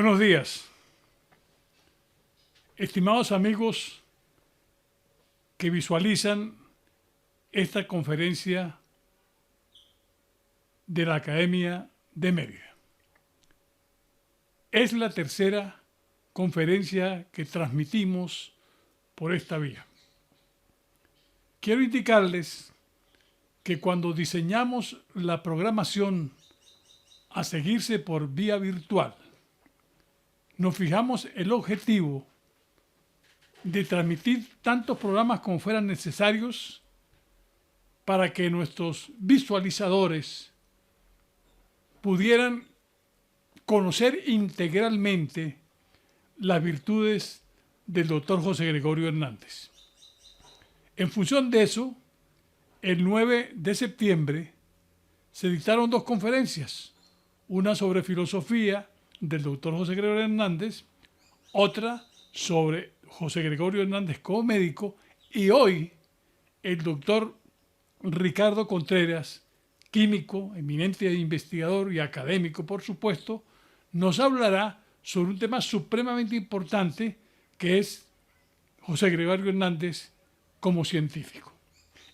Buenos días, estimados amigos que visualizan esta conferencia de la Academia de Mérida. Es la tercera conferencia que transmitimos por esta vía. Quiero indicarles que cuando diseñamos la programación a seguirse por vía virtual, nos fijamos el objetivo de transmitir tantos programas como fueran necesarios para que nuestros visualizadores pudieran conocer integralmente las virtudes del doctor José Gregorio Hernández. En función de eso, el 9 de septiembre se dictaron dos conferencias, una sobre filosofía del doctor José Gregorio Hernández, otra sobre José Gregorio Hernández como médico, y hoy el doctor Ricardo Contreras, químico, eminente investigador y académico, por supuesto, nos hablará sobre un tema supremamente importante que es José Gregorio Hernández como científico.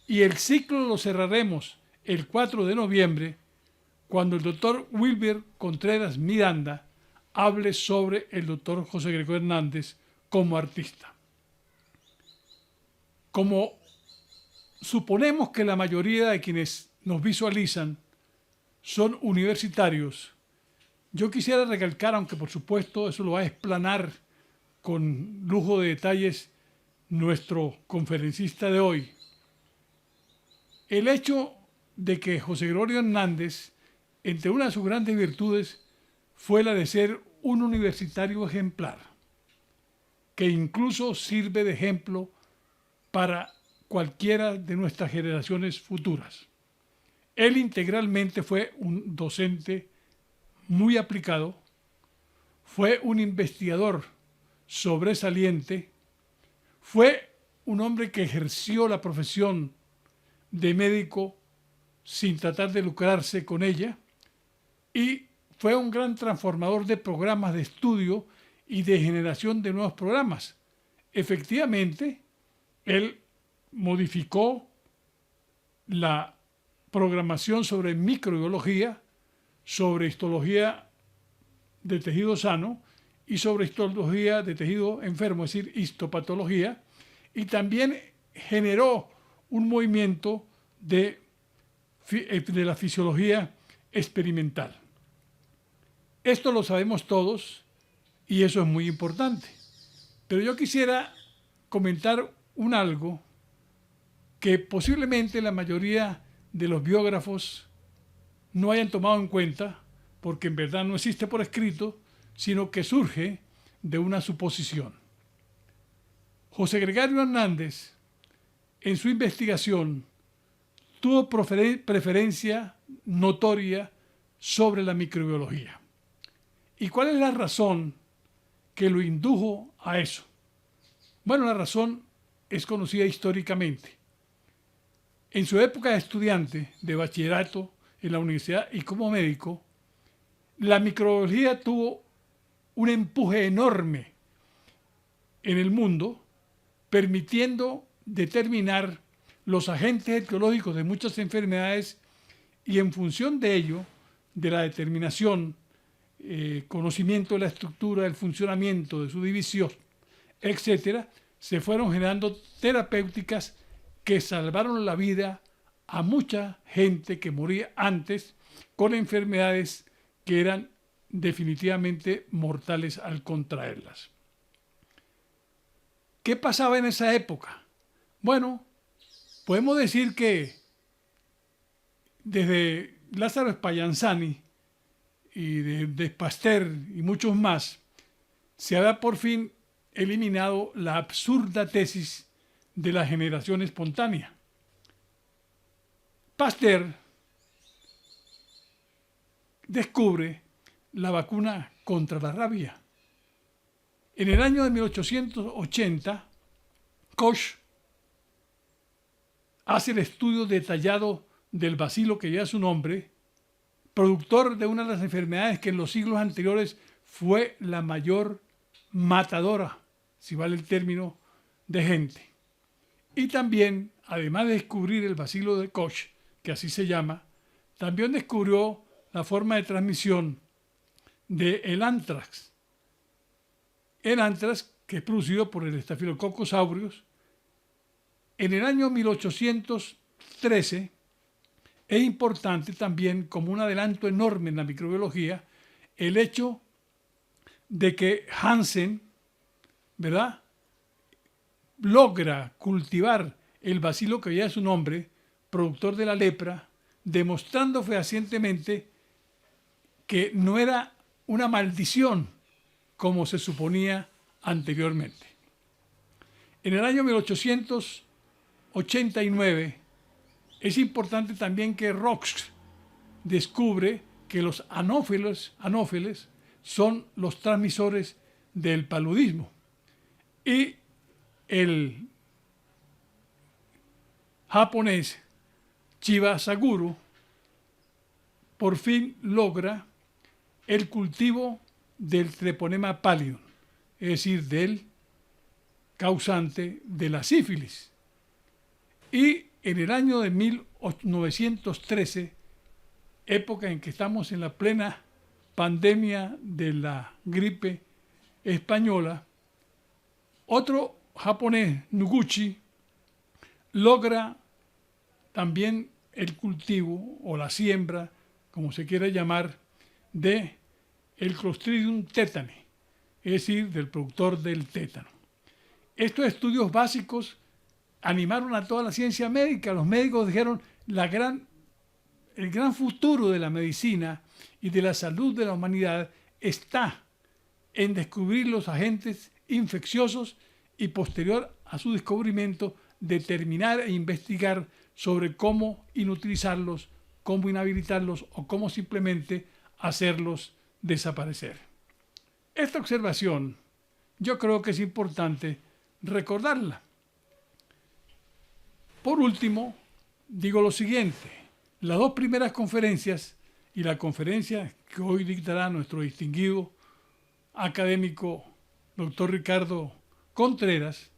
Y el ciclo lo cerraremos el 4 de noviembre cuando el doctor Wilber Contreras Miranda hable sobre el doctor José Gregorio Hernández como artista. Como suponemos que la mayoría de quienes nos visualizan son universitarios, yo quisiera recalcar, aunque por supuesto eso lo va a explanar con lujo de detalles nuestro conferencista de hoy, el hecho de que José Gregorio Hernández, entre una de sus grandes virtudes, fue la de ser un universitario ejemplar, que incluso sirve de ejemplo para cualquiera de nuestras generaciones futuras. Él integralmente fue un docente muy aplicado, fue un investigador sobresaliente, fue un hombre que ejerció la profesión de médico sin tratar de lucrarse con ella y fue un gran transformador de programas de estudio y de generación de nuevos programas. Efectivamente, él modificó la programación sobre microbiología, sobre histología de tejido sano y sobre histología de tejido enfermo, es decir, histopatología, y también generó un movimiento de la fisiología experimental. Esto lo sabemos todos y eso es muy importante. Pero yo quisiera comentar algo que posiblemente la mayoría de los biógrafos no hayan tomado en cuenta, porque en verdad no existe por escrito, sino que surge de una suposición. José Gregorio Hernández, en su investigación, tuvo preferencia notoria sobre la microbiología. ¿Y cuál es la razón que lo indujo a eso? Bueno, la razón es conocida históricamente. En su época de estudiante de bachillerato en la universidad y como médico, la microbiología tuvo un empuje enorme en el mundo, permitiendo determinar los agentes etiológicos de muchas enfermedades y en función de ello, de la determinación, conocimiento de la estructura, del funcionamiento, de su división, etcétera, se fueron generando terapéuticas que salvaron la vida a mucha gente que moría antes con enfermedades que eran definitivamente mortales al contraerlas. ¿Qué pasaba en esa época? Bueno, podemos decir que desde Lázaro Spallanzani y de Pasteur y muchos más, se había por fin eliminado la absurda tesis de la generación espontánea. Pasteur descubre la vacuna contra la rabia. En el año de 1880, Koch hace el estudio detallado del bacilo que lleva su nombre, productor de una de las enfermedades que en los siglos anteriores fue la mayor matadora, si vale el término, de gente. Y también, además de descubrir el bacilo de Koch, que así se llama, también descubrió la forma de transmisión del anthrax. El anthrax, que es producido por el Staphylococcus aureus, en el año 1813, es importante también, como un adelanto enorme en la microbiología, el hecho de que Hansen, ¿verdad?, logra cultivar el bacilo que lleva su nombre, productor de la lepra, demostrando fehacientemente que no era una maldición como se suponía anteriormente. En el año 1889 es importante también que Rox descubre que los anófeles son los transmisores del paludismo. Y el japonés Chiba Saguro por fin logra el cultivo del Treponema pallidum, es decir, del causante de la sífilis. Y en el año de 1913, época en que estamos en la plena pandemia de la gripe española, otro japonés, Noguchi, logra también el cultivo o la siembra, como se quiera llamar, de el Clostridium tetani, es decir, del productor del tétano. Estos estudios básicos animaron a toda la ciencia médica. Los médicos dijeron el gran futuro de la medicina y de la salud de la humanidad está en descubrir los agentes infecciosos y, posterior a su descubrimiento, determinar e investigar sobre cómo inutilizarlos, cómo inhabilitarlos o cómo simplemente hacerlos desaparecer. Esta observación yo creo que es importante recordarla. Por último, digo lo siguiente: las dos primeras conferencias y la conferencia que hoy dictará nuestro distinguido académico doctor Ricardo Contreras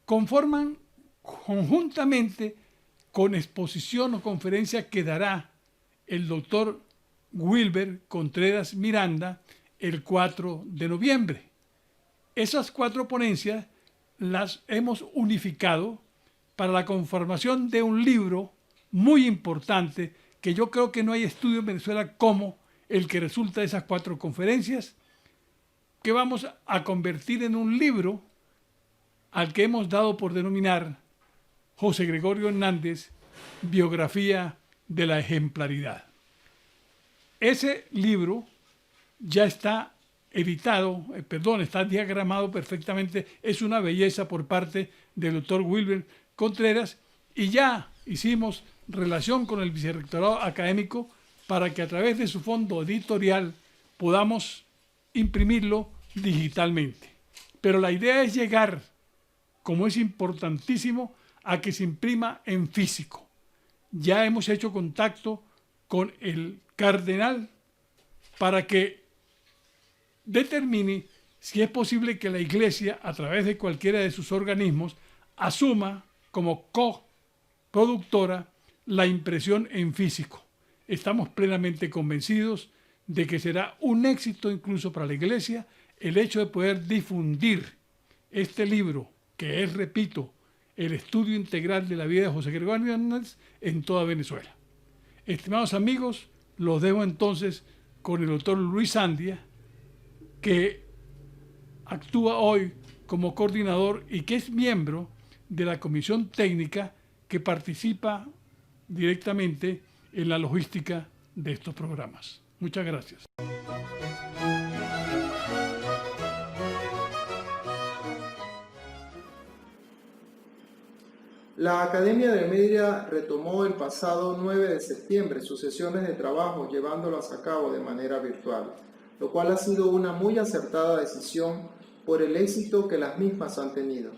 conforman conjuntamente con exposición o conferencia que dará el doctor Wilber Contreras Miranda el 4 de noviembre. Esas 4 ponencias las hemos unificado para la conformación de un libro muy importante que yo creo que no hay estudio en Venezuela como el que resulta de esas 4 conferencias, que vamos a convertir en un libro al que hemos dado por denominar José Gregorio Hernández, Biografía de la Ejemplaridad. Ese libro ya está editado, está diagramado perfectamente, es una belleza por parte del doctor Wilber Contreras, y ya hicimos relación con el vicerrectorado académico para que a través de su fondo editorial podamos imprimirlo digitalmente. Pero la idea es llegar, como es importantísimo, a que se imprima en físico. Ya hemos hecho contacto con el cardenal para que determine si es posible que la Iglesia, a través de cualquiera de sus organismos, asuma como coproductora la impresión en físico. Estamos plenamente convencidos de que será un éxito incluso para la Iglesia el hecho de poder difundir este libro, que es, repito, el estudio integral de la vida de José Gregorio Hernández en toda Venezuela. Estimados amigos, los dejo entonces con el doctor Luis Sandia, que actúa hoy como coordinador y que es miembro de la comisión técnica que participa directamente en la logística de estos programas. Muchas gracias. La Academia de Media retomó el pasado 9 de septiembre sus sesiones de trabajo, llevándolas a cabo de manera virtual, lo cual ha sido una muy acertada decisión por el éxito que las mismas han tenido.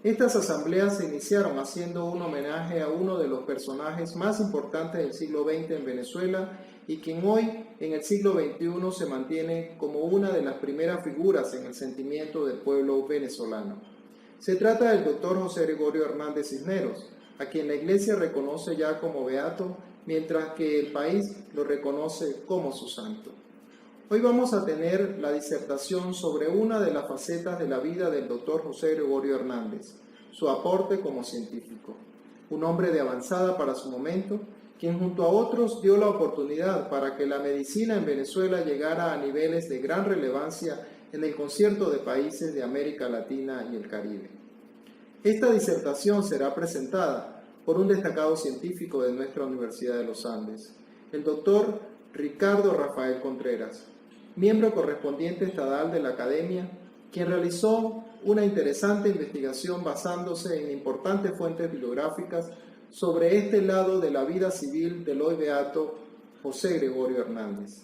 Estas asambleas se iniciaron haciendo un homenaje a uno de los personajes más importantes del siglo XX en Venezuela y quien hoy, en el siglo XXI, se mantiene como una de las primeras figuras en el sentimiento del pueblo venezolano. Se trata del doctor José Gregorio Hernández Cisneros, a quien la Iglesia reconoce ya como beato, mientras que el país lo reconoce como su santo. Hoy vamos a tener la disertación sobre una de las facetas de la vida del doctor José Gregorio Hernández, su aporte como científico. Un hombre de avanzada para su momento, quien junto a otros dio la oportunidad para que la medicina en Venezuela llegara a niveles de gran relevancia en el concierto de países de América Latina y el Caribe. Esta disertación será presentada por un destacado científico de nuestra Universidad de los Andes, el doctor Ricardo Rafael Contreras, miembro correspondiente estadal de la Academia, quien realizó una interesante investigación basándose en importantes fuentes bibliográficas sobre este lado de la vida civil del hoy beato José Gregorio Hernández.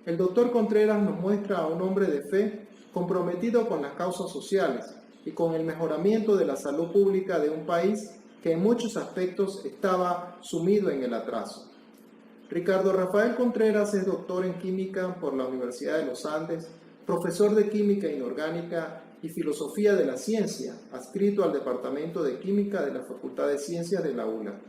El doctor Contreras nos muestra a un hombre de fe comprometido con las causas sociales y con el mejoramiento de la salud pública de un país que en muchos aspectos estaba sumido en el atraso. Ricardo Rafael Contreras es doctor en química por la Universidad de los Andes, profesor de química inorgánica y filosofía de la ciencia, adscrito al Departamento de Química de la Facultad de Ciencias de la ULA.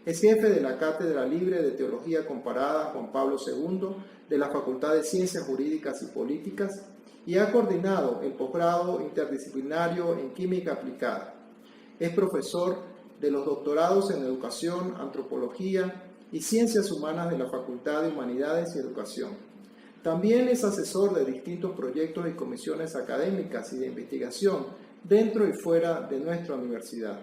Es jefe de la Cátedra Libre de Teología Comparada Juan Pablo II de la Facultad de Ciencias Jurídicas y Políticas y ha coordinado el posgrado interdisciplinario en Química Aplicada. Es profesor de los doctorados en Educación, Antropología y Ciencias Humanas de la Facultad de Humanidades y Educación. También es asesor de distintos proyectos y comisiones académicas y de investigación dentro y fuera de nuestra universidad.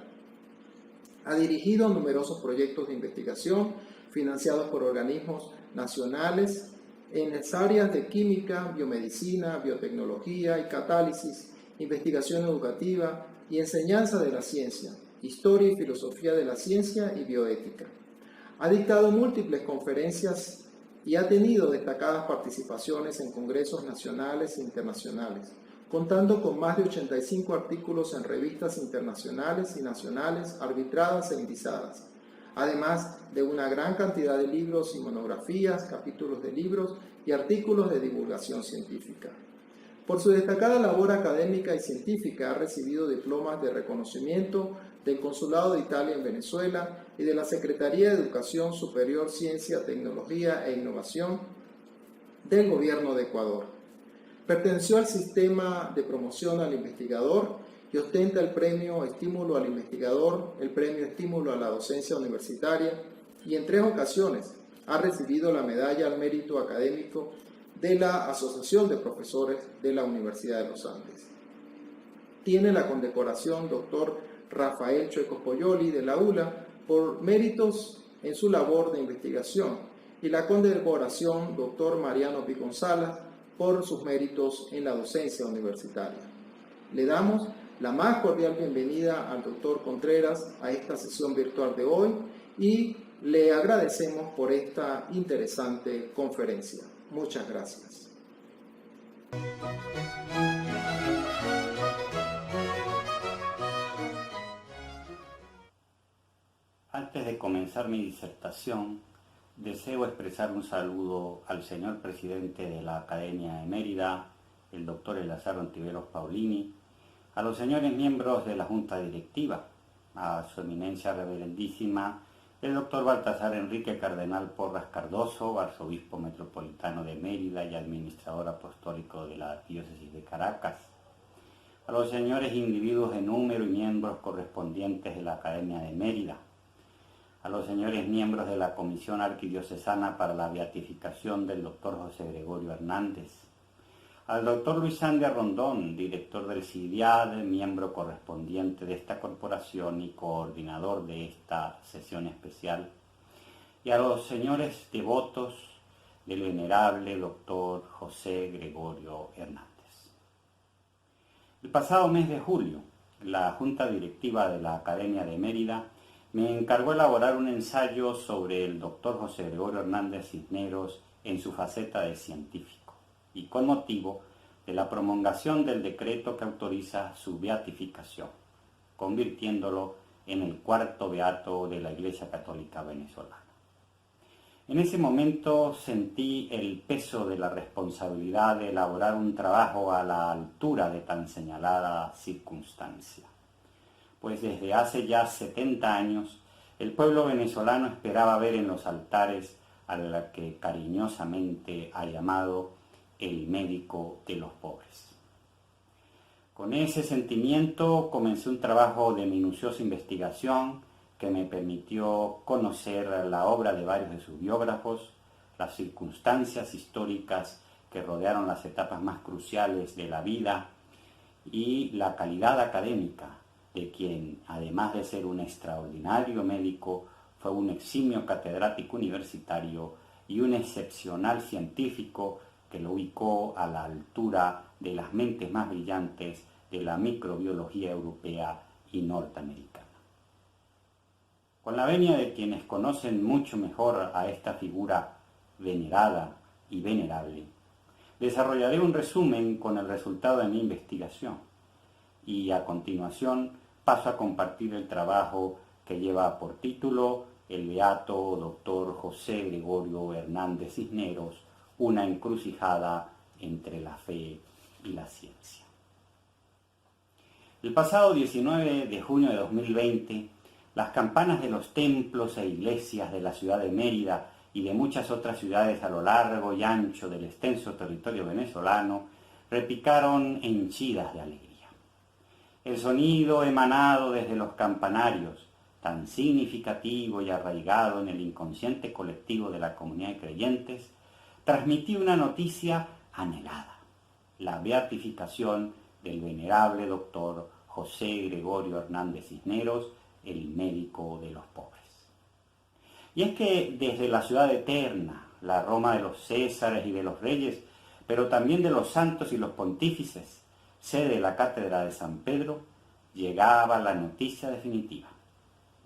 Ha dirigido numerosos proyectos de investigación financiados por organismos nacionales en las áreas de química, biomedicina, biotecnología y catálisis, investigación educativa y enseñanza de la ciencia, historia y filosofía de la ciencia y bioética. Ha dictado múltiples conferencias y ha tenido destacadas participaciones en congresos nacionales e internacionales, contando con más de 85 artículos en revistas internacionales y nacionales arbitradas e indizadas, además de una gran cantidad de libros y monografías, capítulos de libros y artículos de divulgación científica. Por su destacada labor académica y científica ha recibido diplomas de reconocimiento del Consulado de Italia en Venezuela y de la Secretaría de Educación Superior, Ciencia, Tecnología e Innovación del Gobierno de Ecuador. Perteneció al Sistema de Promoción al Investigador y ostenta el Premio Estímulo al Investigador, el Premio Estímulo a la Docencia Universitaria y en 3 ocasiones ha recibido la Medalla al Mérito Académico de la Asociación de Profesores de la Universidad de los Andes. Tiene la condecoración Dr. Rafael Chueco Poyoli de la ULA por méritos en su labor de investigación y la condecoración Dr. Mariano Pi González por sus méritos en la docencia universitaria. Le damos la más cordial bienvenida al doctor Contreras a esta sesión virtual de hoy y le agradecemos por esta interesante conferencia. Muchas gracias. Antes de comenzar mi disertación, deseo expresar un saludo al señor presidente de la Academia de Mérida, el doctor Elazar Ontiveros Paulini, a los señores miembros de la Junta Directiva, a su eminencia reverendísima, el doctor Baltasar Enrique Cardenal Porras Cardoso, arzobispo metropolitano de Mérida y administrador apostólico de la diócesis de Caracas, a los señores individuos de número y miembros correspondientes de la Academia de Mérida, a los señores miembros de la Comisión Arquidiocesana para la Beatificación del doctor José Gregorio Hernández, al doctor Luis Sandia Rondón, director del CIDIAD, miembro correspondiente de esta corporación y coordinador de esta sesión especial, y a los señores devotos del venerable doctor José Gregorio Hernández. El pasado mes de julio, la Junta Directiva de la Academia de Mérida me encargó elaborar un ensayo sobre el doctor José Gregorio Hernández Cisneros en su faceta de científico, y con motivo de la promulgación del decreto que autoriza su beatificación, convirtiéndolo en el 4º beato de la Iglesia Católica Venezolana. En ese momento sentí el peso de la responsabilidad de elaborar un trabajo a la altura de tan señalada circunstancia. Pues desde hace ya 70 años, el pueblo venezolano esperaba ver en los altares a la que cariñosamente ha llamado el médico de los pobres. Con ese sentimiento comencé un trabajo de minuciosa investigación que me permitió conocer la obra de varios de sus biógrafos, las circunstancias históricas que rodearon las etapas más cruciales de la vida y la calidad académica de quien, además de ser un extraordinario médico, fue un eximio catedrático universitario y un excepcional científico que lo ubicó a la altura de las mentes más brillantes de la microbiología europea y norteamericana. Con la venia de quienes conocen mucho mejor a esta figura venerada y venerable, desarrollaré un resumen con el resultado de mi investigación y a continuación paso a compartir el trabajo que lleva por título el beato doctor José Gregorio Hernández Cisneros, una encrucijada entre la fe y la ciencia. El pasado 19 de junio de 2020, las campanas de los templos e iglesias de la ciudad de Mérida y de muchas otras ciudades a lo largo y ancho del extenso territorio venezolano repicaron henchidas de alegría. El sonido emanado desde los campanarios, tan significativo y arraigado en el inconsciente colectivo de la comunidad de creyentes, transmitía una noticia anhelada: la beatificación del venerable doctor José Gregorio Hernández Cisneros, el médico de los pobres. Y es que desde la ciudad eterna, la Roma de los Césares y de los reyes, pero también de los santos y los pontífices, sede de la Cátedra de San Pedro, llegaba la noticia definitiva.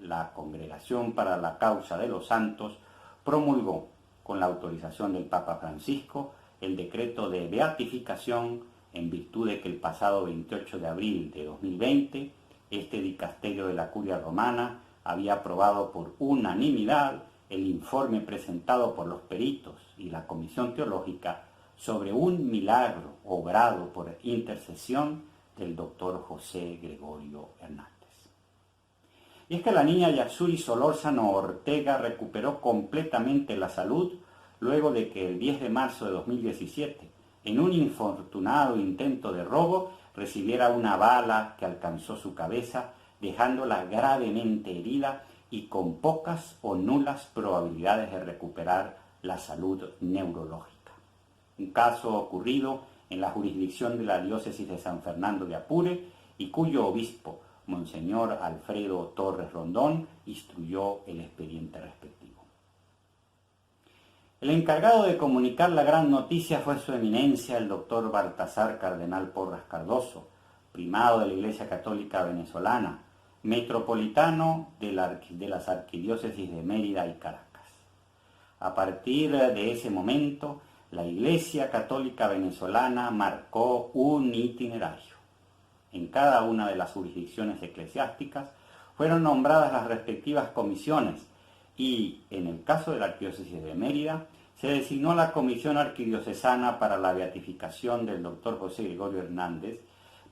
La Congregación para la Causa de los Santos promulgó, con la autorización del Papa Francisco, el decreto de beatificación en virtud de que el pasado 28 de abril de 2020 este dicasterio de la Curia Romana había aprobado por unanimidad el informe presentado por los peritos y la Comisión Teológica sobre un milagro obrado por intercesión del doctor José Gregorio Hernández. Y es que la niña Yaxuri Solórzano Ortega recuperó completamente la salud luego de que el 10 de marzo de 2017, en un infortunado intento de robo, recibiera una bala que alcanzó su cabeza, dejándola gravemente herida y con pocas o nulas probabilidades de recuperar la salud neurológica. Un caso ocurrido en la jurisdicción de la diócesis de San Fernando de Apure y cuyo obispo, Monseñor Alfredo Torres Rondón, instruyó el expediente respectivo. El encargado de comunicar la gran noticia fue su eminencia, el doctor Baltasar Cardenal Porras Cardoso, primado de la Iglesia Católica Venezolana, metropolitano de las arquidiócesis de Mérida y Caracas. A partir de ese momento, la Iglesia Católica Venezolana marcó un itinerario. En cada una de las jurisdicciones eclesiásticas fueron nombradas las respectivas comisiones y, en el caso de la arquidiócesis de Mérida, se designó la Comisión Arquidiocesana para la Beatificación del doctor José Gregorio Hernández,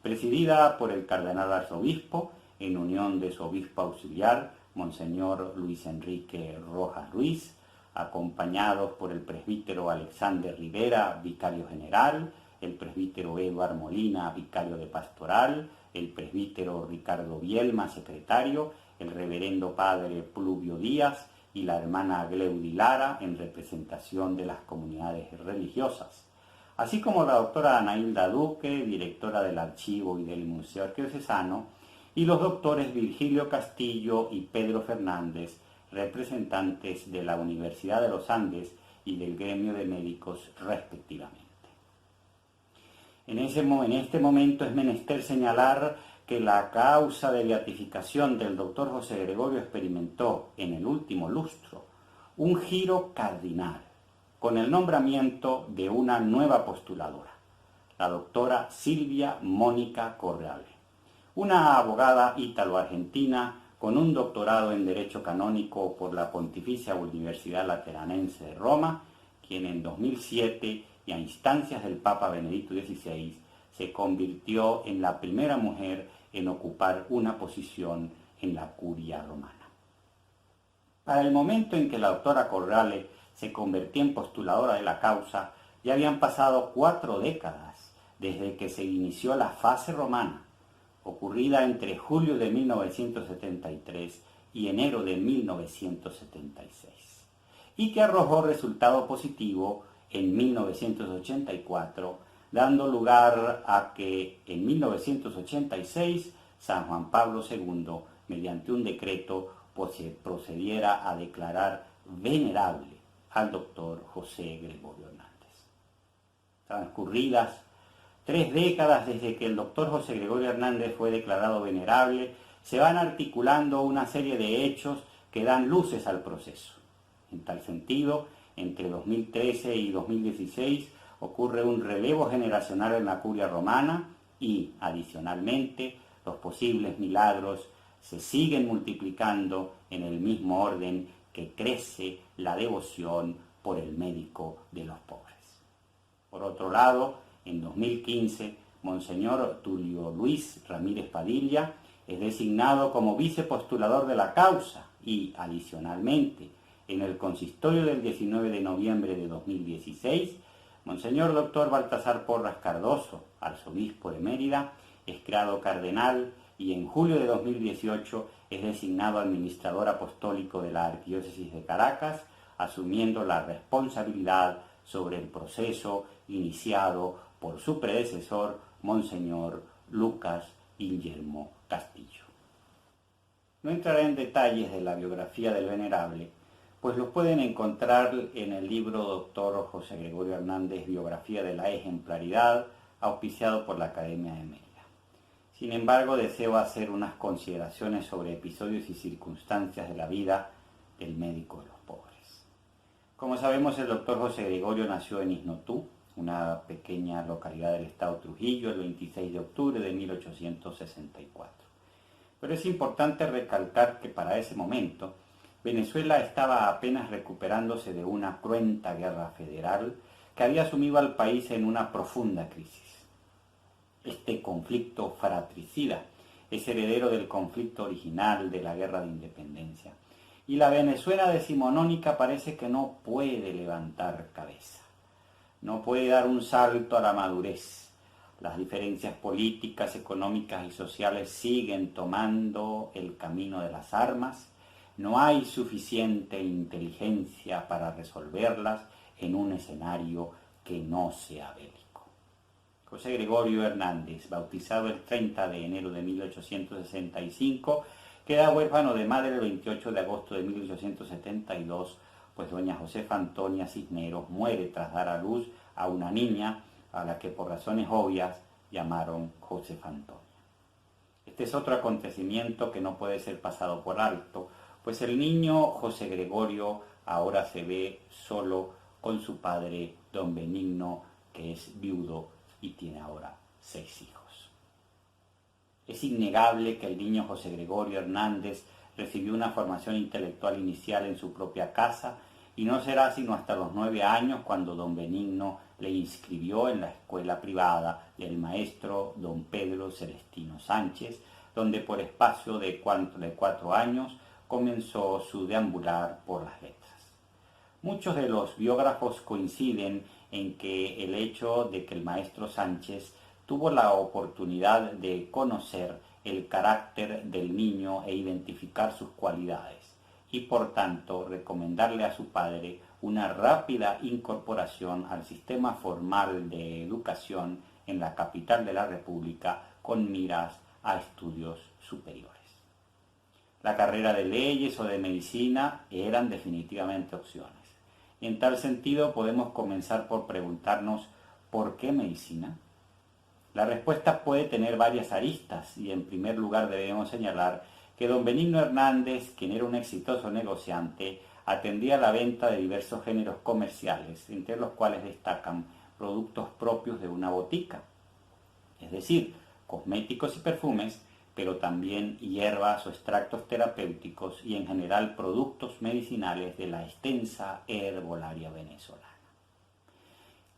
presidida por el cardenal arzobispo, en unión de su obispo auxiliar, Monseñor Luis Enrique Rojas Ruiz, acompañados por el presbítero Alexander Rivera, vicario general, el presbítero Eduard Molina, vicario de pastoral, el presbítero Ricardo Bielma, secretario, el reverendo padre Pluvio Díaz y la hermana Gleudi Lara en representación de las comunidades religiosas, así como la doctora Anailda Duque, directora del archivo y del Museo Arquidiocesano, y los doctores Virgilio Castillo y Pedro Fernández, representantes de la Universidad de los Andes y del gremio de médicos respectivamente. En este momento es menester señalar que la causa de beatificación del doctor José Gregorio experimentó en el último lustro un giro cardinal con el nombramiento de una nueva postuladora, la doctora Silvia Mónica Correale, una abogada ítalo-argentina con un doctorado en Derecho Canónico por la Pontificia Universidad Lateranense de Roma, quien en 2007 y a instancias del Papa Benedicto XVI se convirtió en la primera mujer en ocupar una posición en la curia romana. Para el momento en que la doctora Corrale se convirtió en postuladora de la causa, ya habían pasado 4 décadas desde que se inició la fase romana, ocurrida entre julio de 1973 y enero de 1976, y que arrojó resultado positivo en 1984, dando lugar a que en 1986 San Juan Pablo II, mediante un decreto, procediera a declarar venerable al doctor José Gregorio Hernández. Transcurridas 3 décadas desde que el doctor José Gregorio Hernández fue declarado venerable, se van articulando una serie de hechos que dan luces al proceso. En tal sentido, entre 2013 y 2016 ocurre un relevo generacional en la curia romana y, adicionalmente, los posibles milagros se siguen multiplicando en el mismo orden que crece la devoción por el médico de los pobres. Por otro lado, en 2015, Monseñor Tulio Luis Ramírez Padilla es designado como vicepostulador de la causa y, adicionalmente, en el consistorio del 19 de noviembre de 2016, Monseñor Dr. Baltasar Porras Cardoso, arzobispo de Mérida, es creado cardenal y en julio de 2018 es designado administrador apostólico de la Arquidiócesis de Caracas, asumiendo la responsabilidad sobre el proceso iniciado por su predecesor, Monseñor Lucas Guillermo Castillo. No entraré en detalles de la biografía del venerable, pues los pueden encontrar en el libro Dr. José Gregorio Hernández, Biografía de la Ejemplaridad, auspiciado por la Academia de Mérida. Sin embargo, deseo hacer unas consideraciones sobre episodios y circunstancias de la vida del médico de los pobres. Como sabemos, el doctor José Gregorio nació en Isnotú, una pequeña localidad del estado Trujillo, el 26 de octubre de 1864. Pero es importante recalcar que para ese momento Venezuela estaba apenas recuperándose de una cruenta guerra federal que había sumido al país en una profunda crisis. Este conflicto fratricida es heredero del conflicto original de la Guerra de Independencia, y la Venezuela decimonónica parece que no puede levantar cabeza, no puede dar un salto a la madurez. Las diferencias políticas, económicas y sociales siguen tomando el camino de las armas. No hay suficiente inteligencia para resolverlas en un escenario que no sea bélico. José Gregorio Hernández, bautizado el 30 de enero de 1865, queda huérfano de madre el 28 de agosto de 1872, pues doña Josefa Antonia Cisneros muere tras dar a luz a una niña a la que por razones obvias llamaron Josefa Antonia. Este es otro acontecimiento que no puede ser pasado por alto, pues el niño José Gregorio ahora se ve solo con su padre, don Benigno, que es viudo y tiene ahora 6 hijos. Es innegable que el niño José Gregorio Hernández recibió una formación intelectual inicial en su propia casa y no será sino hasta los 9 años cuando don Benigno le inscribió en la escuela privada del maestro don Pedro Celestino Sánchez, donde por espacio de 4 años comenzó su deambular por las letras. Muchos de los biógrafos coinciden en que el hecho de que el maestro Sánchez tuvo la oportunidad de conocer el carácter del niño e identificar sus cualidades, y por tanto recomendarle a su padre una rápida incorporación al sistema formal de educación en la capital de la República con miras a estudios superiores. La carrera de leyes o de medicina eran definitivamente opciones. En tal sentido, podemos comenzar por preguntarnos ¿por qué medicina? La respuesta puede tener varias aristas y en primer lugar debemos señalar que don Benigno Hernández, quien era un exitoso negociante, atendía la venta de diversos géneros comerciales, entre los cuales destacan productos propios de una botica, es decir, cosméticos y perfumes pero también hierbas o extractos terapéuticos y en general productos medicinales de la extensa herbolaria venezolana.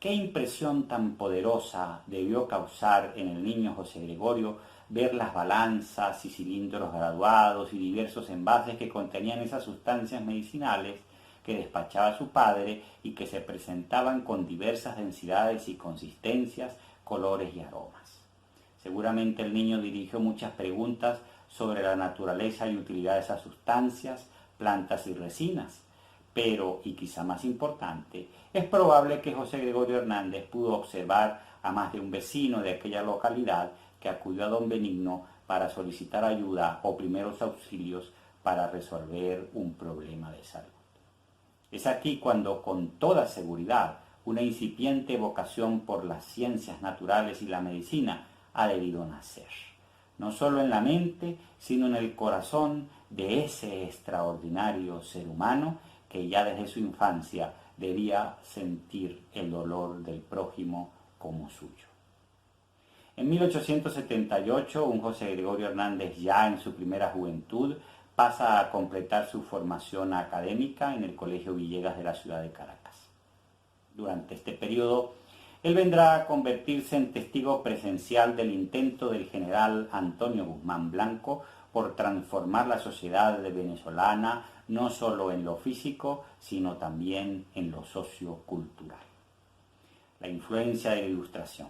¿Qué impresión tan poderosa debió causar en el niño José Gregorio ver las balanzas y cilindros graduados y diversos envases que contenían esas sustancias medicinales que despachaba su padre y que se presentaban con diversas densidades y consistencias, colores y aromas? Seguramente el niño dirigió muchas preguntas sobre la naturaleza y utilidad de esas sustancias, plantas y resinas, pero, y quizá más importante, es probable que José Gregorio Hernández pudo observar a más de un vecino de aquella localidad que acudió a don Benigno para solicitar ayuda o primeros auxilios para resolver un problema de salud. Es aquí cuando, con toda seguridad, una incipiente vocación por las ciencias naturales y la medicina ha debido nacer, no solo en la mente, sino en el corazón de ese extraordinario ser humano que ya desde su infancia debía sentir el dolor del prójimo como suyo. En 1878, un José Gregorio Hernández ya en su primera juventud pasa a completar su formación académica en el Colegio Villegas de la ciudad de Caracas. Durante este periodo, él vendrá a convertirse en testigo presencial del intento del general Antonio Guzmán Blanco por transformar la sociedad venezolana no solo en lo físico, sino también en lo sociocultural. La influencia de la Ilustración,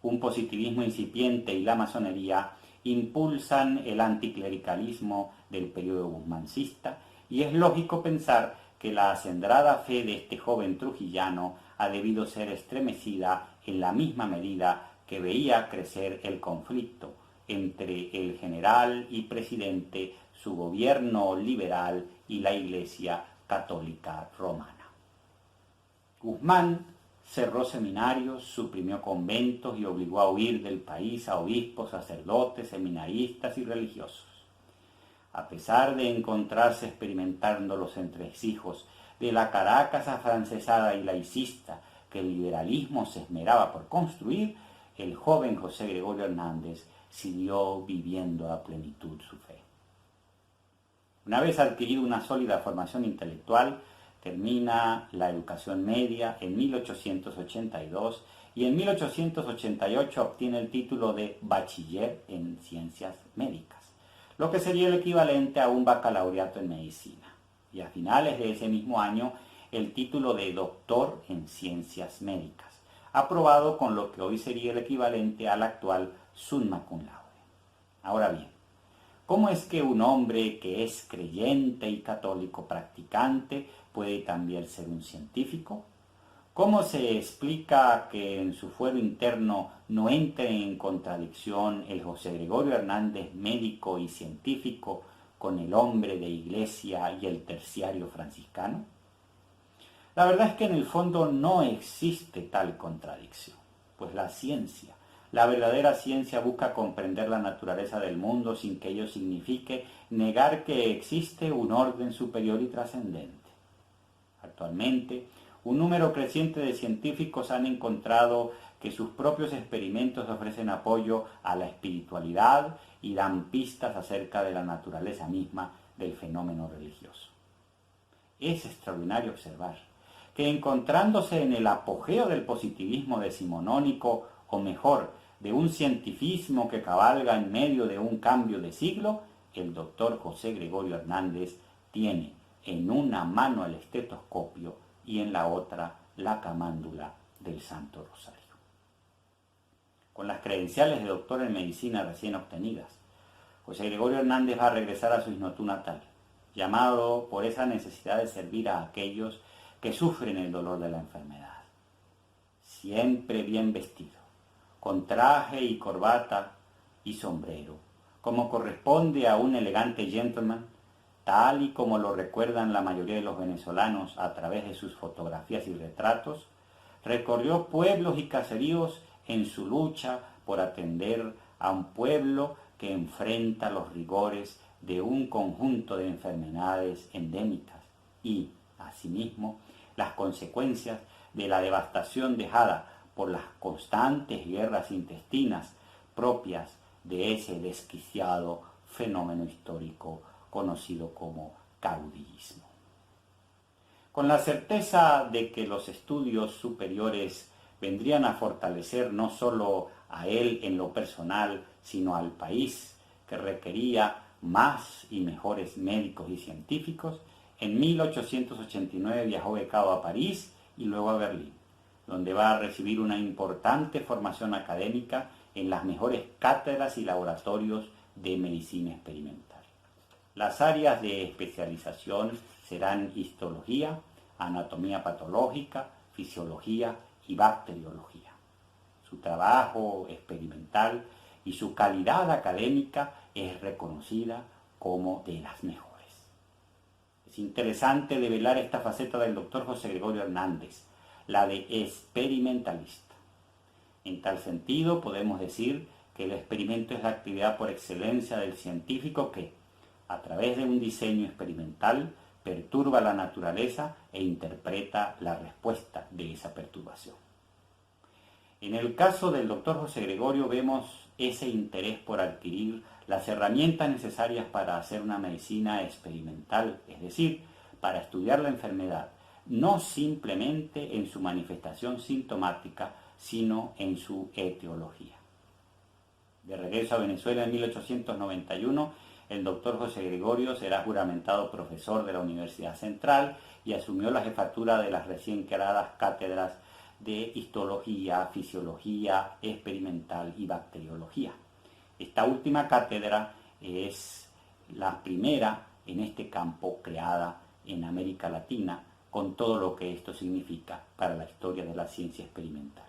un positivismo incipiente y la masonería impulsan el anticlericalismo del periodo guzmancista, y es lógico pensar que la acendrada fe de este joven trujillano ha debido ser estremecida en la misma medida que veía crecer el conflicto entre el general y presidente, su gobierno liberal y la Iglesia católica romana. Guzmán cerró seminarios, suprimió conventos y obligó a huir del país a obispos, sacerdotes, seminaristas y religiosos. A pesar de encontrarse experimentando los entresijos de la Caracas afrancesada y laicista que el liberalismo se esmeraba por construir, el joven José Gregorio Hernández siguió viviendo a plenitud su fe. Una vez adquirido una sólida formación intelectual, termina la educación media en 1882 y en 1888 obtiene el título de bachiller en ciencias médicas, lo que sería el equivalente a un bacalaureato en medicina, y a finales de ese mismo año el título de doctor en ciencias médicas, aprobado con lo que hoy sería el equivalente al actual summa cum laude. Ahora bien, ¿cómo es que un hombre que es creyente y católico practicante puede también ser un científico? ¿Cómo se explica que en su fuero interno no entre en contradicción el José Gregorio Hernández médico y científico con el hombre de iglesia y el terciario franciscano? La verdad es que en el fondo no existe tal contradicción, pues la ciencia, la verdadera ciencia, busca comprender la naturaleza del mundo sin que ello signifique negar que existe un orden superior y trascendente. Actualmente, un número creciente de científicos han encontrado que sus propios experimentos ofrecen apoyo a la espiritualidad y dan pistas acerca de la naturaleza misma del fenómeno religioso. Es extraordinario observar que, encontrándose en el apogeo del positivismo decimonónico, o mejor, de un cientifismo que cabalga en medio de un cambio de siglo, el doctor José Gregorio Hernández tiene en una mano el estetoscopio y en la otra la camándula del Santo Rosario. Con las credenciales de doctor en medicina recién obtenidas, José Gregorio Hernández va a regresar a su Isnotú natal, llamado por esa necesidad de servir a aquellos que sufren el dolor de la enfermedad. Siempre bien vestido, con traje y corbata y sombrero, como corresponde a un elegante gentleman, tal y como lo recuerdan la mayoría de los venezolanos a través de sus fotografías y retratos, recorrió pueblos y caseríos en su lucha por atender a un pueblo que enfrenta los rigores de un conjunto de enfermedades endémicas y, asimismo, las consecuencias de la devastación dejada por las constantes guerras intestinas propias de ese desquiciado fenómeno histórico conocido como caudillismo. Con la certeza de que los estudios superiores vendrían a fortalecer no solo a él en lo personal, sino al país, que requería más y mejores médicos y científicos, en 1889 viajó becado a París y luego a Berlín, donde va a recibir una importante formación académica en las mejores cátedras y laboratorios de medicina experimental. Las áreas de especialización serán histología, anatomía patológica, fisiología y bacteriología. Su trabajo experimental y su calidad académica es reconocida como de las mejores. Es interesante develar esta faceta del doctor José Gregorio Hernández, la de experimentalista. En tal sentido, podemos decir que el experimento es la actividad por excelencia del científico que, a través de un diseño experimental, perturba la naturaleza e interpreta la respuesta de esa perturbación. En el caso del doctor José Gregorio vemos ese interés por adquirir las herramientas necesarias para hacer una medicina experimental, es decir, para estudiar la enfermedad, no simplemente en su manifestación sintomática, sino en su etiología. De regreso a Venezuela en 1891, el doctor José Gregorio será juramentado profesor de la Universidad Central y asumió la jefatura de las recién creadas cátedras de histología, fisiología experimental y bacteriología. Esta última cátedra es la primera en este campo creada en América Latina, con todo lo que esto significa para la historia de la ciencia experimental.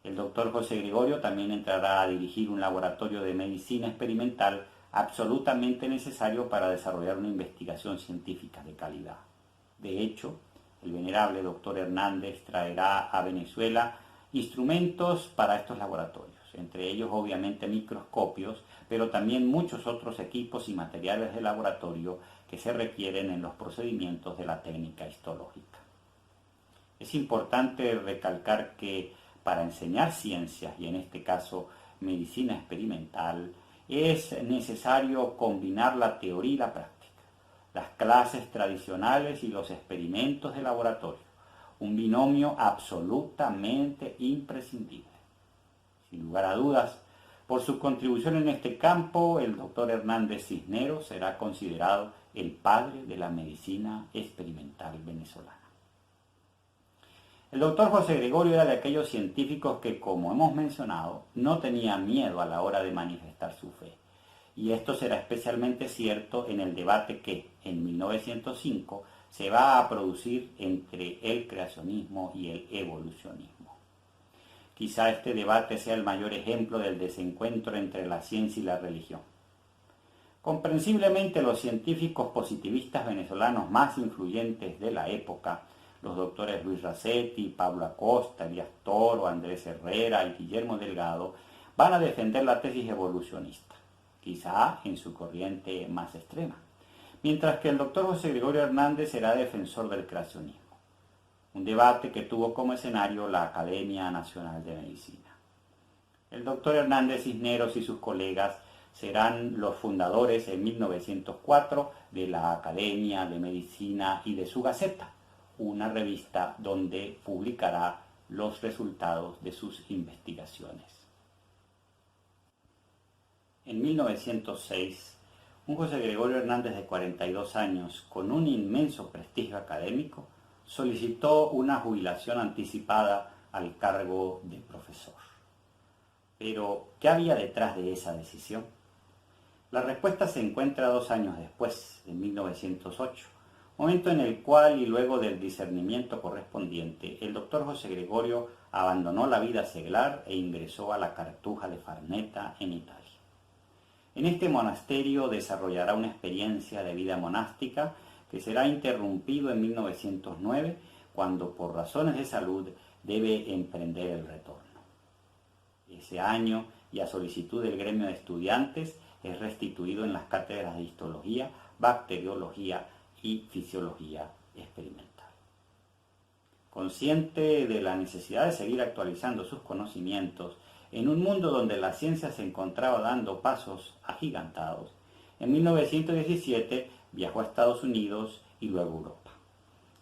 El doctor José Gregorio también entrará a dirigir un laboratorio de medicina experimental absolutamente necesario para desarrollar una investigación científica de calidad. De hecho, el venerable doctor Hernández traerá a Venezuela instrumentos para estos laboratorios, entre ellos obviamente microscopios, pero también muchos otros equipos y materiales de laboratorio que se requieren en los procedimientos de la técnica histológica. Es importante recalcar que para enseñar ciencias, y en este caso medicina experimental, es necesario combinar la teoría y la práctica, las clases tradicionales y los experimentos de laboratorio, un binomio absolutamente imprescindible. Sin lugar a dudas, por su contribución en este campo, el doctor Hernández Cisneros será considerado el padre de la medicina experimental venezolana. El doctor José Gregorio era de aquellos científicos que, como hemos mencionado, no tenía miedo a la hora de manifestar su fe. Y esto será especialmente cierto en el debate que, en 1905, se va a producir entre el creacionismo y el evolucionismo. Quizá este debate sea el mayor ejemplo del desencuentro entre la ciencia y la religión. Comprensiblemente, los científicos positivistas venezolanos más influyentes de la época, los doctores Luis Racetti, Pablo Acosta, Elías Toro, Andrés Herrera y Guillermo Delgado, van a defender la tesis evolucionista, quizá en su corriente más extrema, mientras que el doctor José Gregorio Hernández será defensor del creacionismo, un debate que tuvo como escenario la Academia Nacional de Medicina. El doctor Hernández Cisneros y sus colegas serán los fundadores en 1904 de la Academia de Medicina y de su Gaceta, una revista donde publicará los resultados de sus investigaciones. En 1906, un José Gregorio Hernández de 42 años, con un inmenso prestigio académico, solicitó una jubilación anticipada al cargo de profesor. Pero, ¿qué había detrás de esa decisión? La respuesta se encuentra 2 años después, en 1908, momento en el cual, y luego del discernimiento correspondiente, el doctor José Gregorio abandonó la vida seglar e ingresó a la Cartuja de Farneta en Italia. En este monasterio desarrollará una experiencia de vida monástica que será interrumpido en 1909, cuando por razones de salud debe emprender el retorno. Ese año, y a solicitud del gremio de estudiantes, es restituido en las cátedras de histología, bacteriología y fisiología experimental. Consciente de la necesidad de seguir actualizando sus conocimientos, en un mundo donde la ciencia se encontraba dando pasos agigantados, en 1917 viajó a Estados Unidos y luego a Europa.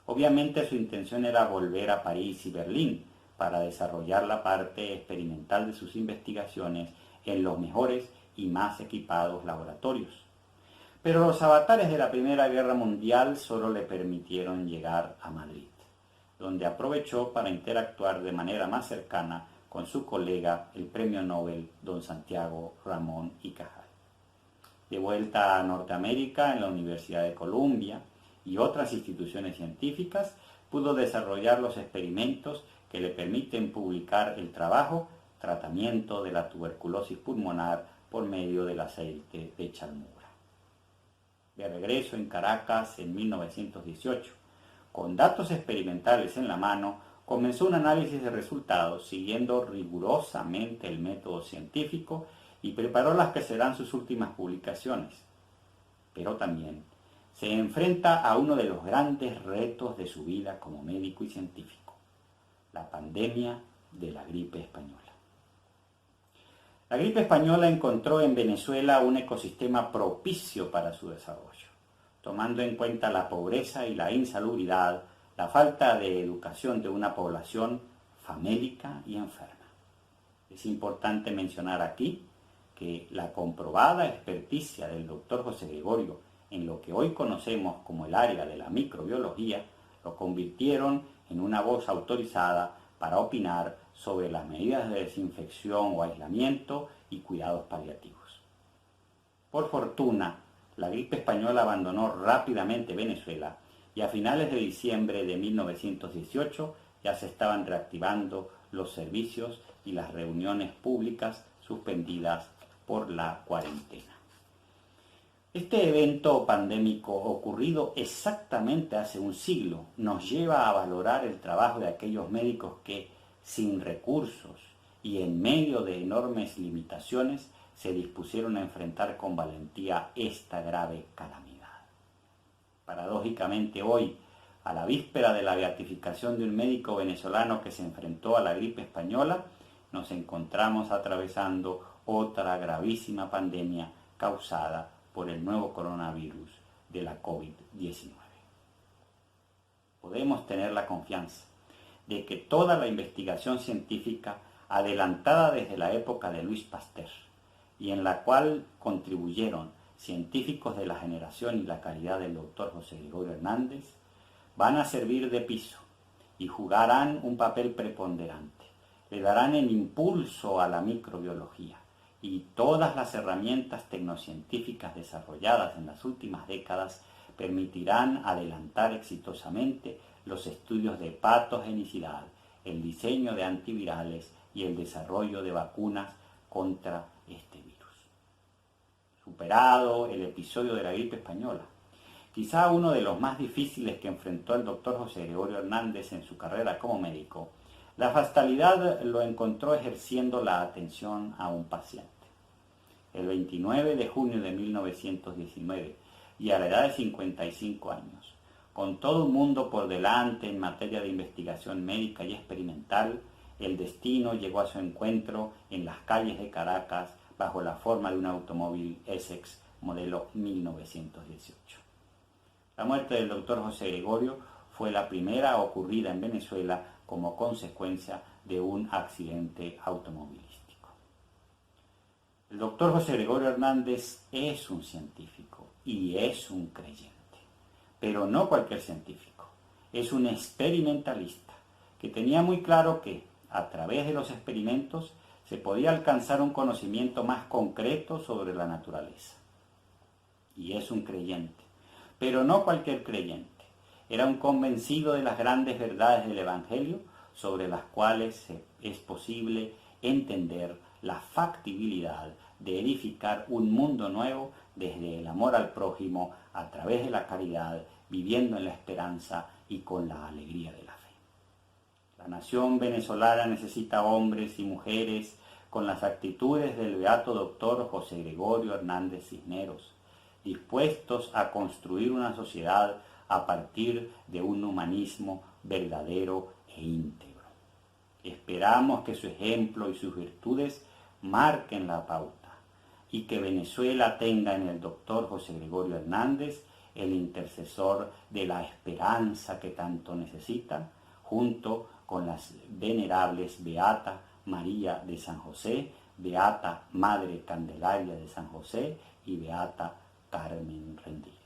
Obviamente su intención era volver a París y Berlín para desarrollar la parte experimental de sus investigaciones en los mejores y más equipados laboratorios. Pero los avatares de la Primera Guerra Mundial solo le permitieron llegar a Madrid, donde aprovechó para interactuar de manera más cercana con su colega, el premio Nobel don Santiago Ramón y Cajal. De vuelta a Norteamérica, en la Universidad de Columbia y otras instituciones científicas, pudo desarrollar los experimentos que le permiten publicar el trabajo Tratamiento de la tuberculosis pulmonar por medio del aceite de chalmura. De regreso en Caracas en 1918, con datos experimentales en la mano, comenzó un análisis de resultados siguiendo rigurosamente el método científico y preparó las que serán sus últimas publicaciones. Pero también se enfrenta a uno de los grandes retos de su vida como médico y científico, la pandemia de la gripe española. La gripe española encontró en Venezuela un ecosistema propicio para su desarrollo, tomando en cuenta la pobreza y la insalubridad, la falta de educación de una población famélica y enferma. Es importante mencionar aquí que la comprobada experticia del doctor José Gregorio en lo que hoy conocemos como el área de la microbiología lo convirtieron en una voz autorizada para opinar sobre las medidas de desinfección o aislamiento y cuidados paliativos. Por fortuna, la gripe española abandonó rápidamente Venezuela y a finales de diciembre de 1918 ya se estaban reactivando los servicios y las reuniones públicas suspendidas por la cuarentena. Este evento pandémico ocurrido exactamente hace un siglo nos lleva a valorar el trabajo de aquellos médicos que, sin recursos y en medio de enormes limitaciones, se dispusieron a enfrentar con valentía esta grave calamidad. Paradójicamente hoy, a la víspera de la beatificación de un médico venezolano que se enfrentó a la gripe española, nos encontramos atravesando otra gravísima pandemia causada por el nuevo coronavirus de la COVID-19. Podemos tener la confianza de que toda la investigación científica adelantada desde la época de Luis Pasteur y en la cual contribuyeron científicos de la generación y la calidad del doctor José Gregorio Hernández, van a servir de piso y jugarán un papel preponderante. Le darán el impulso a la microbiología y todas las herramientas tecnocientíficas desarrolladas en las últimas décadas permitirán adelantar exitosamente los estudios de patogenicidad, el diseño de antivirales y el desarrollo de vacunas contra este virus. Superado el episodio de la gripe española, quizá uno de los más difíciles que enfrentó el doctor José Gregorio Hernández en su carrera como médico, la fatalidad lo encontró ejerciendo la atención a un paciente. El 29 de junio de 1919, y a la edad de 55 años, con todo un mundo por delante en materia de investigación médica y experimental, el destino llegó a su encuentro en las calles de Caracas bajo la forma de un automóvil Essex modelo 1918. La muerte del doctor José Gregorio fue la primera ocurrida en Venezuela como consecuencia de un accidente automovilístico. El doctor José Gregorio Hernández es un científico y es un creyente, pero no cualquier científico, es un experimentalista que tenía muy claro que, a través de los experimentos, se podía alcanzar un conocimiento más concreto sobre la naturaleza. Y es un creyente, pero no cualquier creyente. Era un convencido de las grandes verdades del Evangelio sobre las cuales es posible entender la factibilidad de edificar un mundo nuevo desde el amor al prójimo a través de la caridad, viviendo en la esperanza y con la alegría de la fe. La nación venezolana necesita hombres y mujeres con las actitudes del beato doctor José Gregorio Hernández Cisneros, dispuestos a construir una sociedad a partir de un humanismo verdadero e íntegro. Esperamos que su ejemplo y sus virtudes marquen la pauta y que Venezuela tenga en el doctor José Gregorio Hernández el intercesor de la esperanza que tanto necesita, junto con las venerables Beata María de San José, Beata Madre Candelaria de San José y Beata Carmen Rendiles.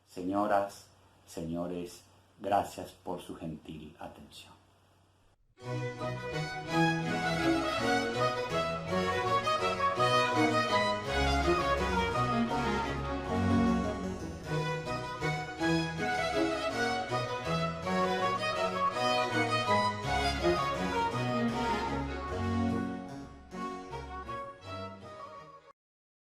Señoras, señores, gracias por su gentil atención.